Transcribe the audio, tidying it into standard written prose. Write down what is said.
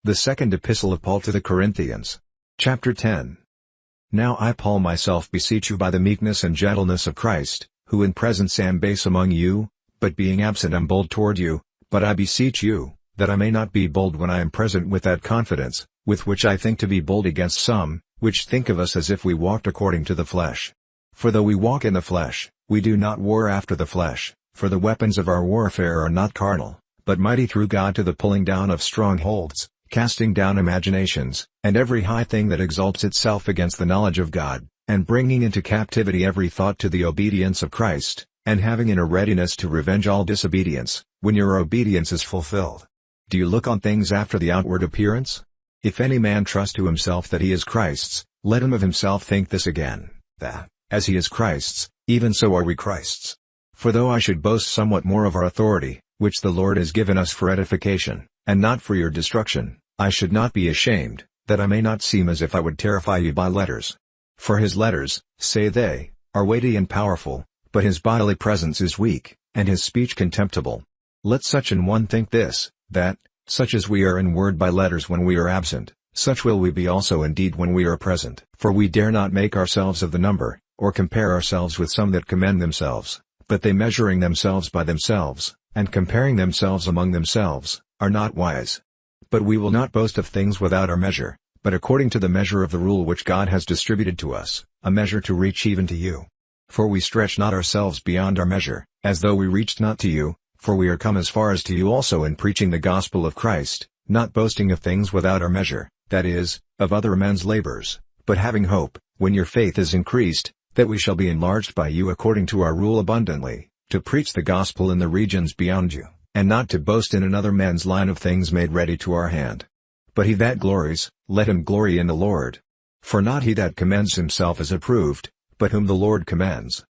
The Second Epistle of Paul to the Corinthians. Chapter 10. Now I Paul myself beseech you by the meekness and gentleness of Christ, who in presence am base among you, but being absent am bold toward you, but I beseech you, that I may not be bold when I am present with that confidence, with which I think to be bold against some, which think of us as if we walked according to the flesh. For though we walk in the flesh, we do not war after the flesh, for the weapons of our warfare are not carnal, but mighty through God to the pulling down of strongholds, casting down imaginations, and every high thing that exalts itself against the knowledge of God, and bringing into captivity every thought to the obedience of Christ, and having in a readiness to revenge all disobedience, when your obedience is fulfilled. Do you look on things after the outward appearance? If any man trust to himself that he is Christ's, let him of himself think this again, that, as he is Christ's, even so are we Christ's. For though I should boast somewhat more of our authority, which the Lord has given us for edification, and not for your destruction, I should not be ashamed, that I may not seem as if I would terrify you by letters. For his letters, say they, are weighty and powerful, but his bodily presence is weak, and his speech contemptible. Let such an one think this, that, such as we are in word by letters when we are absent, such will we be also indeed when we are present. For we dare not make ourselves of the number, or compare ourselves with some that commend themselves, but they measuring themselves by themselves, and comparing themselves among themselves, are not wise. But we will not boast of things without our measure, but according to the measure of the rule which God has distributed to us, a measure to reach even to you. For we stretch not ourselves beyond our measure, as though we reached not to you, for we are come as far as to you also in preaching the gospel of Christ, not boasting of things without our measure, that is, of other men's labors, but having hope, when your faith is increased, that we shall be enlarged by you according to our rule abundantly, to preach the gospel in the regions beyond you, and not to boast in another man's line of things made ready to our hand. But he that glories, let him glory in the Lord. For not he that commends himself is approved, but whom the Lord commends.